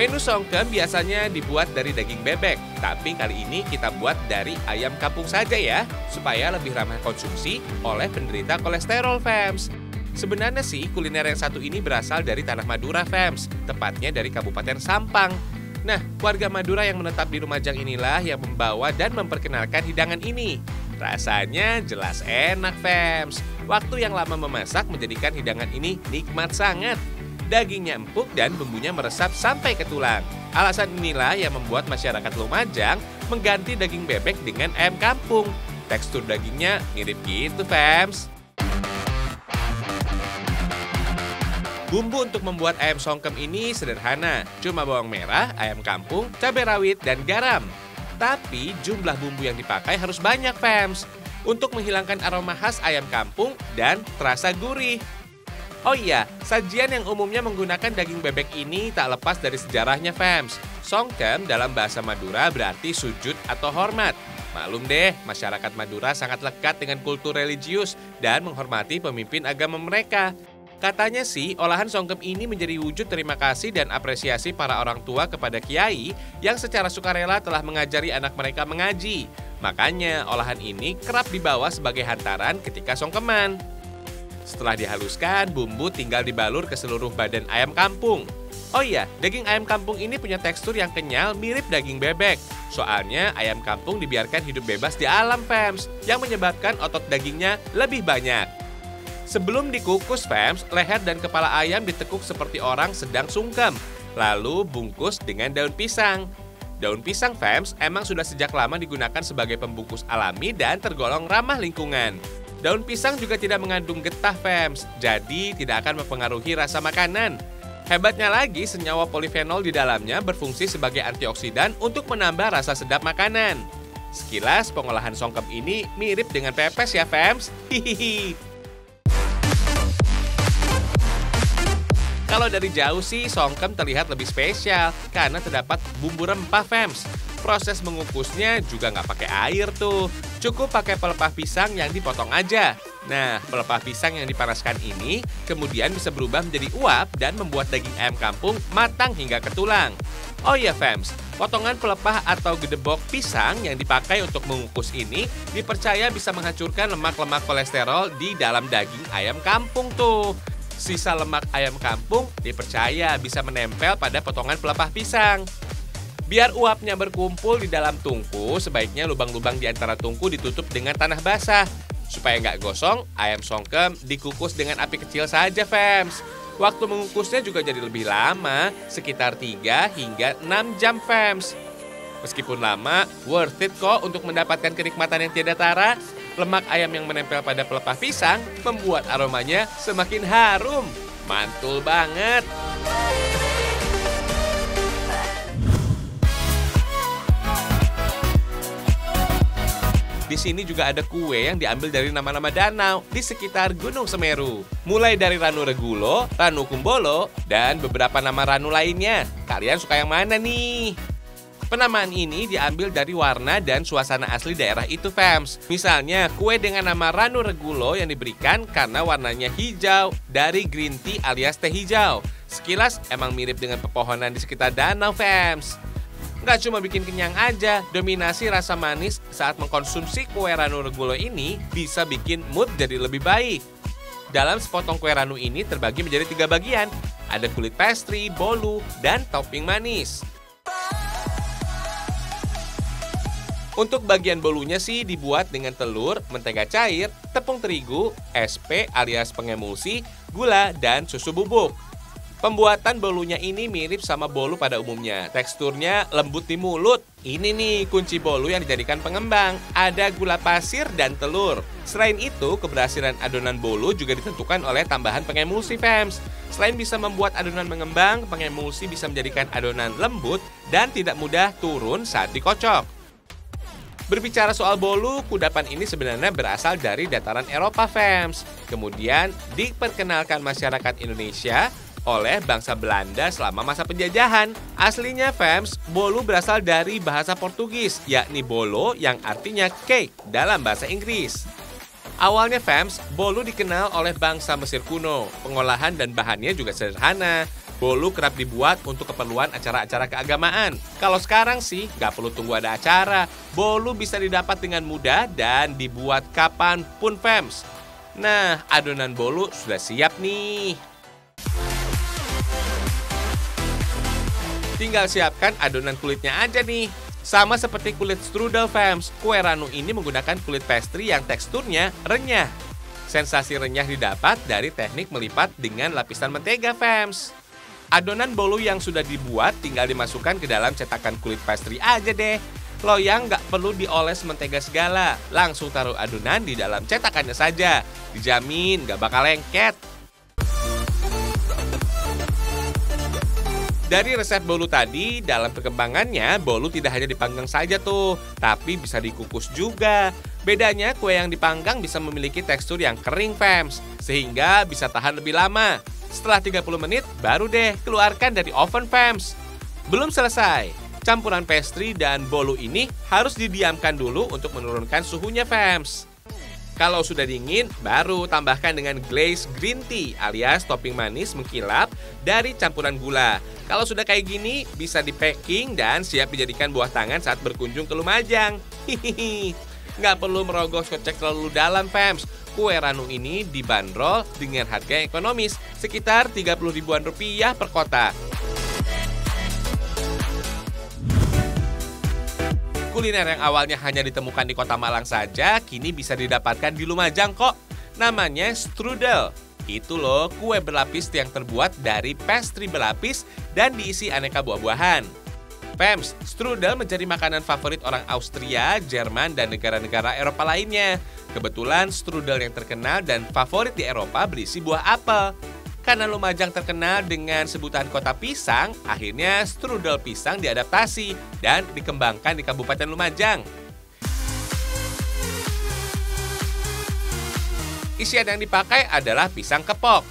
Menu songkem biasanya dibuat dari daging bebek, tapi kali ini kita buat dari ayam kampung saja ya, supaya lebih ramah konsumsi oleh penderita kolesterol, fams. Sebenarnya sih kuliner yang satu ini berasal dari tanah Madura, fams, tepatnya dari Kabupaten Sampang. Nah, warga Madura yang menetap di Lumajang inilah yang membawa dan memperkenalkan hidangan ini. Rasanya jelas enak, fams. Waktu yang lama memasak menjadikan hidangan ini nikmat sangat. Dagingnya empuk dan bumbunya meresap sampai ke tulang. Alasan inilah yang membuat masyarakat Lumajang mengganti daging bebek dengan ayam kampung. Tekstur dagingnya mirip gitu, fams. Bumbu untuk membuat ayam songkem ini sederhana. Cuma bawang merah, ayam kampung, cabai rawit, dan garam. Tapi jumlah bumbu yang dipakai harus banyak, fams. Untuk menghilangkan aroma khas ayam kampung dan terasa gurih. Oh iya, sajian yang umumnya menggunakan daging bebek ini tak lepas dari sejarahnya, fams. Songkem dalam bahasa Madura berarti sujud atau hormat. Maklum deh, masyarakat Madura sangat lekat dengan kultur religius dan menghormati pemimpin agama mereka. Katanya sih, olahan songkem ini menjadi wujud terima kasih dan apresiasi para orang tua kepada kiai yang secara sukarela telah mengajari anak mereka mengaji. Makanya, olahan ini kerap dibawa sebagai hantaran ketika songkeman. Setelah dihaluskan, bumbu tinggal dibalur ke seluruh badan ayam kampung. Oh iya, daging ayam kampung ini punya tekstur yang kenyal mirip daging bebek. Soalnya ayam kampung dibiarkan hidup bebas di alam, fams, yang menyebabkan otot dagingnya lebih banyak. Sebelum dikukus, fams, leher dan kepala ayam ditekuk seperti orang sedang sungkem. Lalu bungkus dengan daun pisang. Daun pisang, fams, emang sudah sejak lama digunakan sebagai pembungkus alami dan tergolong ramah lingkungan. Daun pisang juga tidak mengandung getah, fams, jadi tidak akan mempengaruhi rasa makanan. Hebatnya lagi, senyawa polifenol di dalamnya berfungsi sebagai antioksidan untuk menambah rasa sedap makanan. Sekilas, pengolahan songkem ini mirip dengan pepes ya, fams. Hihihi. Kalau dari jauh sih, songkem terlihat lebih spesial karena terdapat bumbu rempah, fams. Proses mengukusnya juga nggak pakai air tuh. Cukup pakai pelepah pisang yang dipotong aja. Nah, pelepah pisang yang dipanaskan ini kemudian bisa berubah menjadi uap dan membuat daging ayam kampung matang hingga ke tulang. Oh iya, fams, potongan pelepah atau gedebok pisang yang dipakai untuk mengukus ini dipercaya bisa menghancurkan lemak-lemak kolesterol di dalam daging ayam kampung tuh. Sisa lemak ayam kampung dipercaya bisa menempel pada potongan pelepah pisang. Biar uapnya berkumpul di dalam tungku, sebaiknya lubang-lubang di antara tungku ditutup dengan tanah basah. Supaya nggak gosong, ayam songkem dikukus dengan api kecil saja, fams. Waktu mengukusnya juga jadi lebih lama, sekitar 3 hingga 6 jam, fams. Meskipun lama, worth it kok untuk mendapatkan kenikmatan yang tiada tara. Lemak ayam yang menempel pada pelepah pisang membuat aromanya semakin harum. Mantul banget. Di sini juga ada kue yang diambil dari nama-nama danau di sekitar Gunung Semeru. Mulai dari Ranu Regulo, Ranu Kumbolo, dan beberapa nama ranu lainnya. Kalian suka yang mana nih? Penamaan ini diambil dari warna dan suasana asli daerah itu, fams. Misalnya, kue dengan nama Ranu Regulo yang diberikan karena warnanya hijau dari green tea alias teh hijau. Sekilas emang mirip dengan pepohonan di sekitar danau, fams. Nggak cuma bikin kenyang aja, dominasi rasa manis saat mengkonsumsi kue Ranu Regulo ini bisa bikin mood jadi lebih baik. Dalam sepotong kue Ranu ini terbagi menjadi 3 bagian. Ada kulit pastry, bolu, dan topping manis. Untuk bagian bolunya sih dibuat dengan telur, mentega cair, tepung terigu, SP alias pengemulsi, gula, dan susu bubuk. Pembuatan bolunya ini mirip sama bolu pada umumnya. Teksturnya lembut di mulut. Ini nih kunci bolu yang dijadikan pengembang. Ada gula pasir dan telur. Selain itu, keberhasilan adonan bolu juga ditentukan oleh tambahan pengemulsi, fams. Selain bisa membuat adonan mengembang, pengemulsi bisa menjadikan adonan lembut dan tidak mudah turun saat dikocok. Berbicara soal bolu, kudapan ini sebenarnya berasal dari dataran Eropa, fams. Kemudian diperkenalkan masyarakat Indonesia oleh bangsa Belanda selama masa penjajahan. Aslinya, fams, bolu berasal dari bahasa Portugis, yakni bolo yang artinya cake dalam bahasa Inggris. Awalnya, fams, bolu dikenal oleh bangsa Mesir kuno. Pengolahan dan bahannya juga sederhana. Bolu kerap dibuat untuk keperluan acara-acara keagamaan. Kalau sekarang sih, nggak perlu tunggu ada acara. Bolu bisa didapat dengan mudah dan dibuat kapanpun, fams. Nah, adonan bolu sudah siap nih. Tinggal siapkan adonan kulitnya aja nih. Sama seperti kulit strudel, fams. Kue ranu ini menggunakan kulit pastry yang teksturnya renyah. Sensasi renyah didapat dari teknik melipat dengan lapisan mentega, fams. Adonan bolu yang sudah dibuat tinggal dimasukkan ke dalam cetakan kulit pastry aja deh. Loyang nggak perlu dioles mentega segala. Langsung taruh adonan di dalam cetakannya saja. Dijamin nggak bakal lengket. Dari resep bolu tadi, dalam perkembangannya, bolu tidak hanya dipanggang saja tuh, tapi bisa dikukus juga. Bedanya, kue yang dipanggang bisa memiliki tekstur yang kering, fams, sehingga bisa tahan lebih lama. Setelah 30 menit, baru deh keluarkan dari oven, fams. Belum selesai, campuran pastry dan bolu ini harus didiamkan dulu untuk menurunkan suhunya, fams. Kalau sudah dingin, baru tambahkan dengan glaze green tea alias topping manis mengkilap dari campuran gula. Kalau sudah kayak gini, bisa di-packing dan siap dijadikan buah tangan saat berkunjung ke Lumajang. Hihihi. Nggak perlu merogoh kocek terlalu dalam, fams. Kue ranu ini dibanderol dengan harga yang ekonomis, sekitar 30 ribuan rupiah per kotak. Kuliner yang awalnya hanya ditemukan di Kota Malang saja, kini bisa didapatkan di Lumajang kok. Namanya strudel. Itu loh, kue berlapis yang terbuat dari pastry berlapis dan diisi aneka buah-buahan. Fams, strudel menjadi makanan favorit orang Austria, Jerman, dan negara-negara Eropa lainnya. Kebetulan strudel yang terkenal dan favorit di Eropa berisi buah apel. Karena Lumajang terkenal dengan sebutan kota pisang, akhirnya strudel pisang diadaptasi dan dikembangkan di Kabupaten Lumajang. Isian yang dipakai adalah pisang kepok,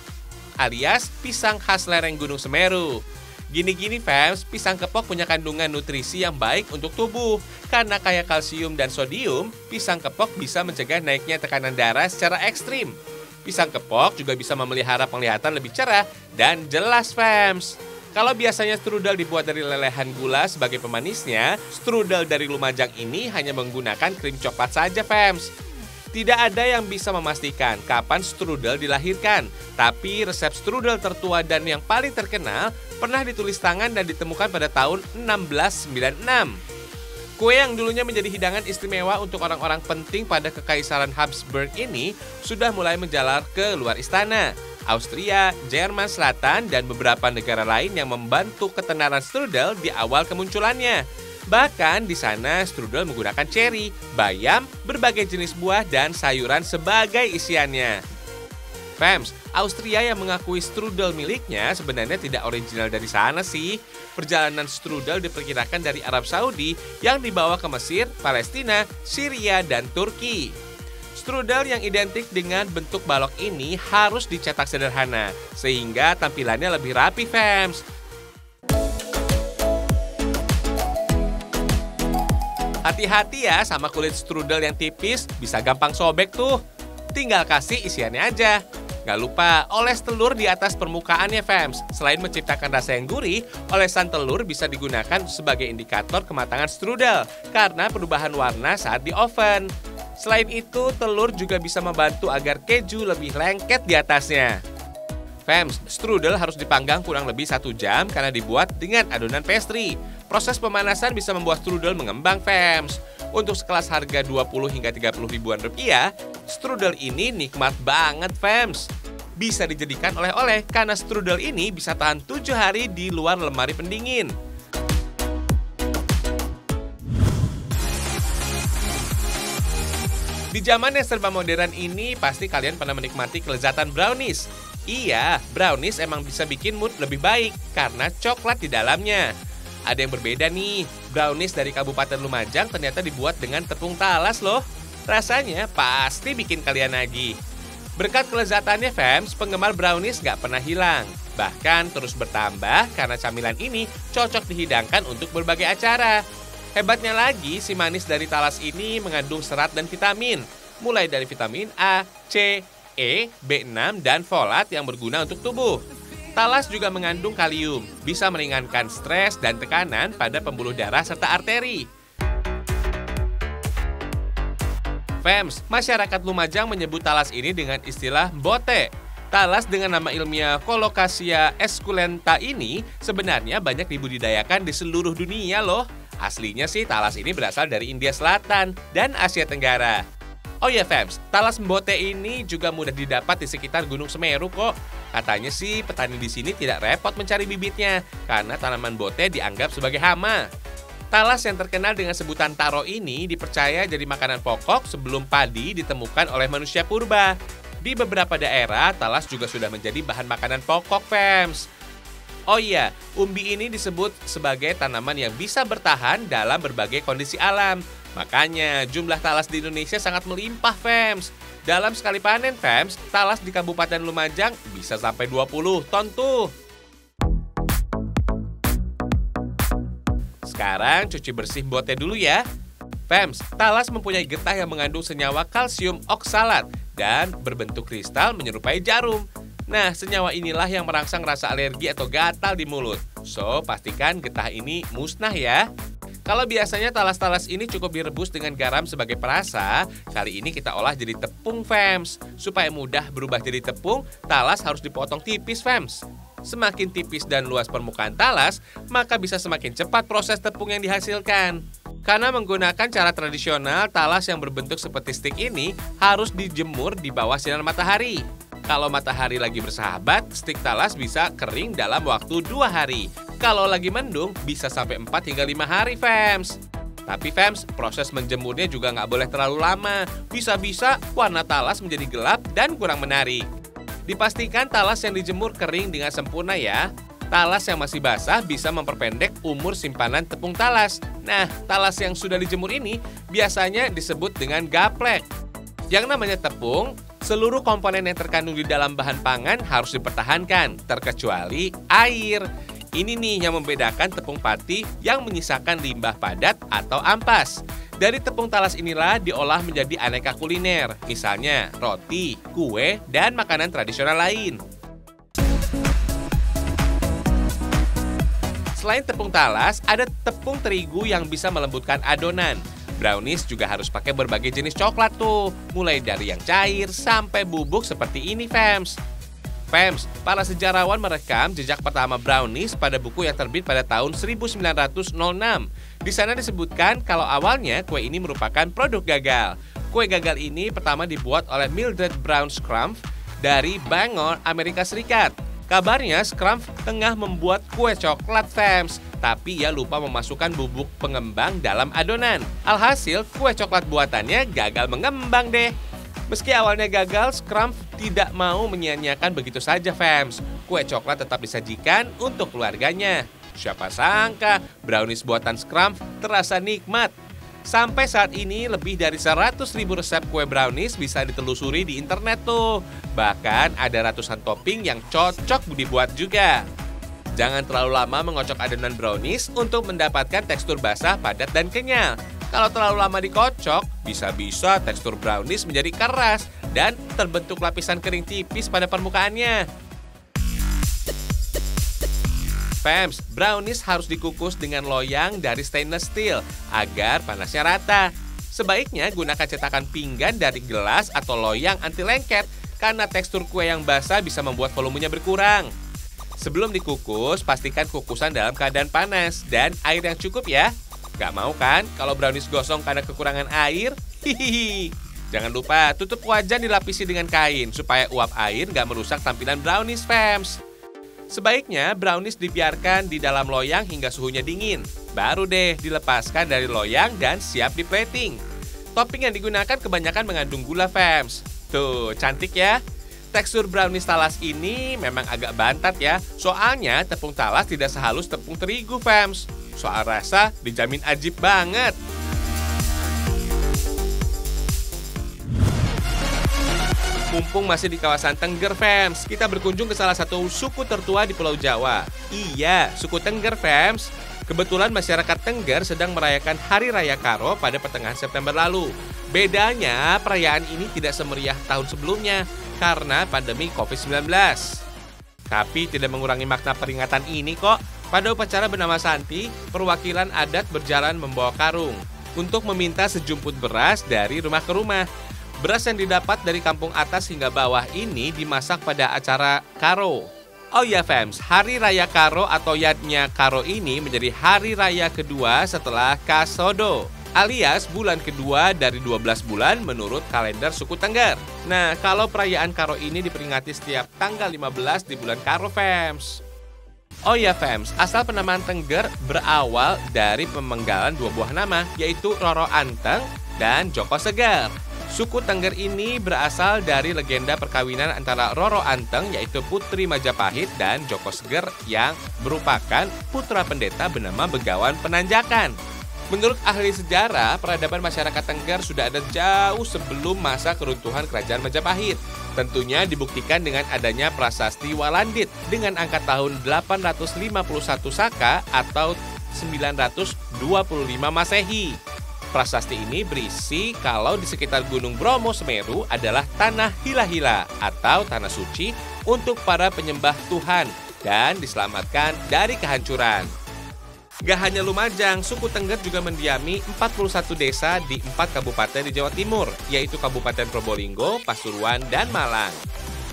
alias pisang khas lereng Gunung Semeru. Gini-gini, fams, pisang kepok punya kandungan nutrisi yang baik untuk tubuh. Karena kaya kalsium dan sodium, pisang kepok bisa mencegah naiknya tekanan darah secara ekstrim. Pisang kepok juga bisa memelihara penglihatan lebih cerah dan jelas, fams. Kalau biasanya strudel dibuat dari lelehan gula sebagai pemanisnya, strudel dari Lumajang ini hanya menggunakan krim coklat saja, fams. Tidak ada yang bisa memastikan kapan strudel dilahirkan, tapi resep strudel tertua dan yang paling terkenal pernah ditulis tangan dan ditemukan pada tahun 1696. Kue yang dulunya menjadi hidangan istimewa untuk orang-orang penting pada Kekaisaran Habsburg ini sudah mulai menjalar ke luar istana. Austria, Jerman Selatan, dan beberapa negara lain yang membantu ketenaran strudel di awal kemunculannya. Bahkan di sana strudel menggunakan ceri, bayam, berbagai jenis buah, dan sayuran sebagai isiannya. Fams, Austria yang mengakui strudel miliknya sebenarnya tidak original dari sana sih. Perjalanan strudel diperkirakan dari Arab Saudi yang dibawa ke Mesir, Palestina, Syria, dan Turki. Strudel yang identik dengan bentuk balok ini harus dicetak sederhana, sehingga tampilannya lebih rapi, fams. Hati-hati ya sama kulit strudel yang tipis, bisa gampang sobek tuh. Tinggal kasih isiannya aja. Gak lupa oles telur di atas permukaannya, fams. Selain menciptakan rasa yang gurih, olesan telur bisa digunakan sebagai indikator kematangan strudel karena perubahan warna saat di oven. Selain itu, telur juga bisa membantu agar keju lebih lengket di atasnya. Fams, strudel harus dipanggang kurang lebih 1 jam karena dibuat dengan adonan pastry. Proses pemanasan bisa membuat strudel mengembang, fams. Untuk sekelas harga 20 hingga 30 ribuan rupiah, strudel ini nikmat banget, fams. Bisa dijadikan oleh-oleh karena strudel ini bisa tahan 7 hari di luar lemari pendingin. Di zaman yang serba modern ini, pasti kalian pernah menikmati kelezatan brownies. Iya, brownies emang bisa bikin mood lebih baik karena coklat di dalamnya. Ada yang berbeda nih, brownies dari Kabupaten Lumajang ternyata dibuat dengan tepung talas loh. Rasanya pasti bikin kalian nagih. Berkat kelezatannya, fams, penggemar brownies gak pernah hilang. Bahkan terus bertambah karena camilan ini cocok dihidangkan untuk berbagai acara. Hebatnya lagi, si manis dari talas ini mengandung serat dan vitamin. Mulai dari vitamin A, C, E, B6, dan folat yang berguna untuk tubuh. Talas juga mengandung kalium, bisa meringankan stres dan tekanan pada pembuluh darah serta arteri. Fams, masyarakat Lumajang menyebut talas ini dengan istilah bote. Talas dengan nama ilmiah Colocasia esculenta ini sebenarnya banyak dibudidayakan di seluruh dunia loh. Aslinya sih talas ini berasal dari India Selatan dan Asia Tenggara. Oh ya Fams, talas mbote ini juga mudah didapat di sekitar Gunung Semeru kok. Katanya sih petani di sini tidak repot mencari bibitnya karena tanaman bote dianggap sebagai hama. Talas yang terkenal dengan sebutan taro ini dipercaya jadi makanan pokok sebelum padi ditemukan oleh manusia purba. Di beberapa daerah, talas juga sudah menjadi bahan makanan pokok, Fams. Oh iya, umbi ini disebut sebagai tanaman yang bisa bertahan dalam berbagai kondisi alam. Makanya, jumlah talas di Indonesia sangat melimpah, Fams. Dalam sekali panen, Fams, talas di Kabupaten Lumajang bisa sampai 20 ton tuh. Sekarang cuci bersih bote dulu ya. Fams, talas mempunyai getah yang mengandung senyawa kalsium oksalat dan berbentuk kristal menyerupai jarum. Nah, senyawa inilah yang merangsang rasa alergi atau gatal di mulut. So, pastikan getah ini musnah ya. Kalau biasanya talas-talas ini cukup direbus dengan garam sebagai perasa, kali ini kita olah jadi tepung, Fams. Supaya mudah berubah jadi tepung, talas harus dipotong tipis, Fams. Semakin tipis dan luas permukaan talas, maka bisa semakin cepat proses tepung yang dihasilkan. Karena menggunakan cara tradisional, talas yang berbentuk seperti stik ini harus dijemur di bawah sinar matahari. Kalau matahari lagi bersahabat, stik talas bisa kering dalam waktu 2 hari. Kalau lagi mendung, bisa sampai 4 hingga 5 hari, Fams. Tapi Fams, proses menjemurnya juga nggak boleh terlalu lama. Bisa-bisa warna talas menjadi gelap dan kurang menarik. Dipastikan talas yang dijemur kering dengan sempurna ya. Talas yang masih basah bisa memperpendek umur simpanan tepung talas. Nah, talas yang sudah dijemur ini biasanya disebut dengan gaplek. Yang namanya tepung, seluruh komponen yang terkandung di dalam bahan pangan harus dipertahankan, terkecuali air. Ini nih yang membedakan tepung pati yang menyisakan limbah padat atau ampas. Dari tepung talas inilah diolah menjadi aneka kuliner, misalnya roti, kue, dan makanan tradisional lain. Selain tepung talas, ada tepung terigu yang bisa melembutkan adonan. Brownies juga harus pakai berbagai jenis coklat tuh, mulai dari yang cair sampai bubuk seperti ini, Fams. Fams, para sejarawan merekam jejak pertama brownies pada buku yang terbit pada tahun 1906. Di sana disebutkan kalau awalnya kue ini merupakan produk gagal. Kue gagal ini pertama dibuat oleh Mildred Brown Scrumpf dari Bangor, Amerika Serikat. Kabarnya Scrumpf tengah membuat kue coklat, Fams, tapi ia lupa memasukkan bubuk pengembang dalam adonan. Alhasil, kue coklat buatannya gagal mengembang deh. Meski awalnya gagal, Scrumpf tidak mau menyia-nyiakan begitu saja, Fams. Kue coklat tetap disajikan untuk keluarganya. Siapa sangka brownies buatan Scrumpf terasa nikmat. Sampai saat ini lebih dari 100.000 resep kue brownies bisa ditelusuri di internet tuh. Bahkan ada ratusan topping yang cocok dibuat juga. Jangan terlalu lama mengocok adonan brownies untuk mendapatkan tekstur basah, padat, dan kenyal. Kalau terlalu lama dikocok, bisa-bisa tekstur brownies menjadi keras dan terbentuk lapisan kering tipis pada permukaannya. Fams, brownies harus dikukus dengan loyang dari stainless steel agar panasnya rata. Sebaiknya gunakan cetakan pinggan dari gelas atau loyang anti lengket karena tekstur kue yang basah bisa membuat volumenya berkurang. Sebelum dikukus, pastikan kukusan dalam keadaan panas dan air yang cukup ya. Gak mau kan kalau brownies gosong karena kekurangan air? Hihihi. Jangan lupa tutup wajan dilapisi dengan kain supaya uap air gak merusak tampilan brownies, Fams. Sebaiknya brownies dibiarkan di dalam loyang hingga suhunya dingin. Baru deh dilepaskan dari loyang dan siap di plating. Topping yang digunakan kebanyakan mengandung gula, Fams. Tuh, cantik ya. Tekstur brownies talas ini memang agak bantat ya. Soalnya tepung talas tidak sehalus tepung terigu, Fams. Soal rasa dijamin ajib banget. Mumpung masih di kawasan Tengger, Fams, kita berkunjung ke salah satu suku tertua di Pulau Jawa. Iya, suku Tengger, Fams. Kebetulan masyarakat Tengger sedang merayakan Hari Raya Karo pada pertengahan September lalu. Bedanya, perayaan ini tidak semeriah tahun sebelumnya karena pandemi COVID-19. Tapi tidak mengurangi makna peringatan ini kok. Pada upacara bernama Santi, perwakilan adat berjalan membawa karung untuk meminta sejumput beras dari rumah ke rumah. Beras yang didapat dari kampung atas hingga bawah ini dimasak pada acara Karo. Oh ya fams, Hari Raya Karo atau Yatnya Karo ini menjadi hari raya kedua setelah Kasodo, alias bulan kedua dari 12 bulan menurut kalender suku Tengger. Nah, kalau perayaan Karo ini diperingati setiap tanggal 15 di bulan Karo, fams. Oh ya, fams, asal penamaan Tengger berawal dari pemenggalan dua buah nama, yaitu Roro Anteng dan Joko Seger. Suku Tengger ini berasal dari legenda perkawinan antara Roro Anteng, yaitu putri Majapahit, dan Joko Seger yang merupakan putra pendeta bernama Begawan Penanjakan. Menurut ahli sejarah, peradaban masyarakat Tengger sudah ada jauh sebelum masa keruntuhan kerajaan Majapahit. Tentunya dibuktikan dengan adanya prasasti Walandit dengan angka tahun 851 Saka atau 925 Masehi. Prasasti ini berisi kalau di sekitar Gunung Bromo Semeru adalah tanah hila-hila atau tanah suci untuk para penyembah Tuhan dan diselamatkan dari kehancuran. Gak hanya Lumajang, suku Tengger juga mendiami 41 desa di 4 kabupaten di Jawa Timur, yaitu Kabupaten Probolinggo, Pasuruan, dan Malang.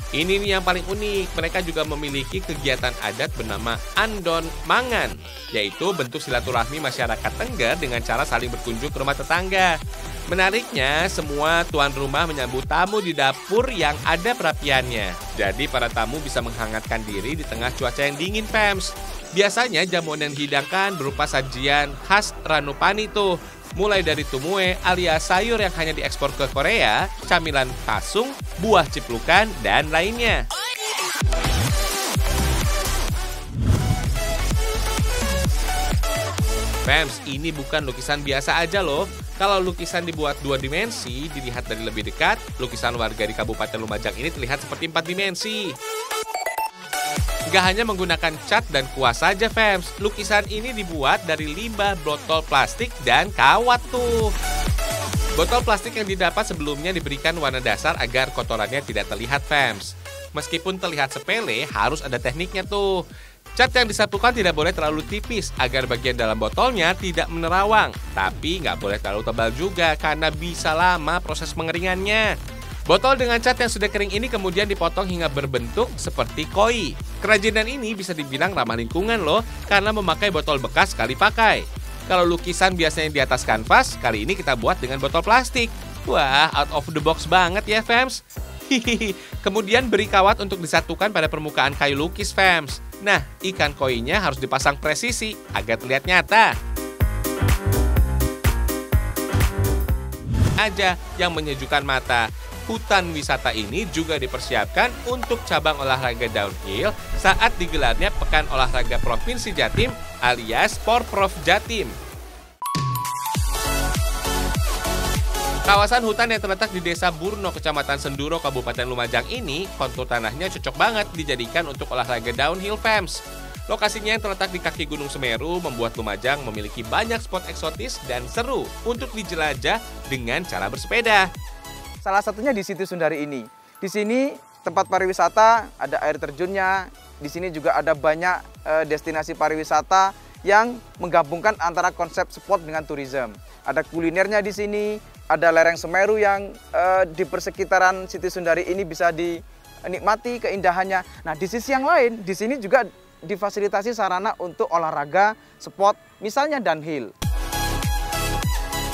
Ini nih yang paling unik, mereka juga memiliki kegiatan adat bernama Andon Mangan, yaitu bentuk silaturahmi masyarakat Tengger dengan cara saling berkunjung ke rumah tetangga. Menariknya, semua tuan rumah menyambut tamu di dapur yang ada perapiannya. Jadi para tamu bisa menghangatkan diri di tengah cuaca yang dingin, fams. Biasanya jamuan yang dihidangkan berupa sajian khas Ranupani tuh. Mulai dari tumue alias sayur yang hanya diekspor ke Korea, camilan pasung, buah ciplukan, dan lainnya. Fams, ini bukan lukisan biasa aja loh. Kalau lukisan dibuat 2 dimensi, dilihat dari lebih dekat, lukisan warga di Kabupaten Lumajang ini terlihat seperti 4 dimensi. Gak hanya menggunakan cat dan kuas saja, fams. Lukisan ini dibuat dari limbah botol plastik dan kawat tuh. Botol plastik yang didapat sebelumnya diberikan warna dasar agar kotorannya tidak terlihat, fams. Meskipun terlihat sepele, harus ada tekniknya tuh. Cat yang disatukan tidak boleh terlalu tipis agar bagian dalam botolnya tidak menerawang. Tapi nggak boleh terlalu tebal juga karena bisa lama proses pengeringannya. Botol dengan cat yang sudah kering ini kemudian dipotong hingga berbentuk seperti koi. Kerajinan ini bisa dibilang ramah lingkungan loh, karena memakai botol bekas sekali pakai. Kalau lukisan biasanya di atas kanvas, kali ini kita buat dengan botol plastik. Wah, out of the box banget ya, fams. Kemudian beri kawat untuk disatukan pada permukaan kayu lukis, fams. Nah, ikan koinya harus dipasang presisi agar terlihat nyata. Aja yang menyejukkan mata. Hutan wisata ini juga dipersiapkan untuk cabang olahraga downhill saat digelarnya Pekan Olahraga Provinsi Jatim alias Porprov Jatim. Kawasan hutan yang terletak di Desa Burno, Kecamatan Senduro, Kabupaten Lumajang ini, kontur tanahnya cocok banget dijadikan untuk olahraga downhill, fams. Lokasinya yang terletak di kaki Gunung Semeru membuat Lumajang memiliki banyak spot eksotis dan seru untuk dijelajah dengan cara bersepeda. Salah satunya di Siti Sundari ini. Di sini tempat pariwisata, ada air terjunnya. Di sini juga ada banyak destinasi pariwisata yang menggabungkan antara konsep sport dengan tourism. Ada kulinernya di sini, ada lereng Semeru yang di persekitaran Siti Sundari ini bisa dinikmati keindahannya. Nah, di sisi yang lain, di sini juga difasilitasi sarana untuk olahraga sport, misalnya downhill.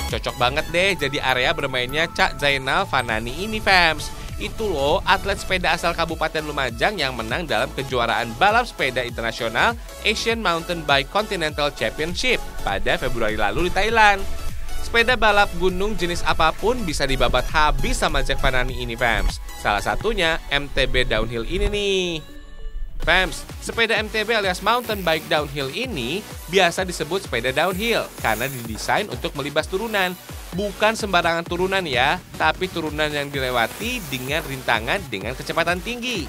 Cocok banget deh jadi area bermainnya Cak Zainal Fanani ini, fams. Itu loh atlet sepeda asal Kabupaten Lumajang yang menang dalam kejuaraan balap sepeda internasional Asian Mountain Bike Continental Championship pada Februari lalu di Thailand. Sepeda balap gunung jenis apapun bisa dibabat habis sama Jack Fanani ini, fams. Salah satunya MTB Downhill ini nih. Fams, sepeda MTB alias mountain bike downhill ini biasa disebut sepeda downhill karena didesain untuk melibas turunan. Bukan sembarangan turunan ya, tapi turunan yang dilewati dengan rintangan dengan kecepatan tinggi.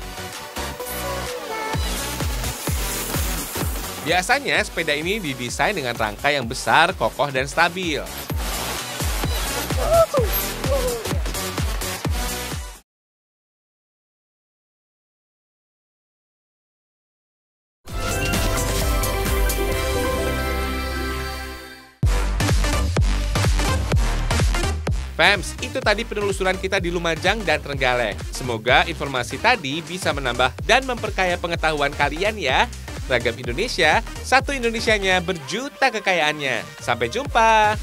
Biasanya sepeda ini didesain dengan rangka yang besar, kokoh, dan stabil. Fams, itu tadi penelusuran kita di Lumajang dan Trenggalek. Semoga informasi tadi bisa menambah dan memperkaya pengetahuan kalian ya. Ragam Indonesia, satu Indonesianya berjuta kekayaannya. Sampai jumpa!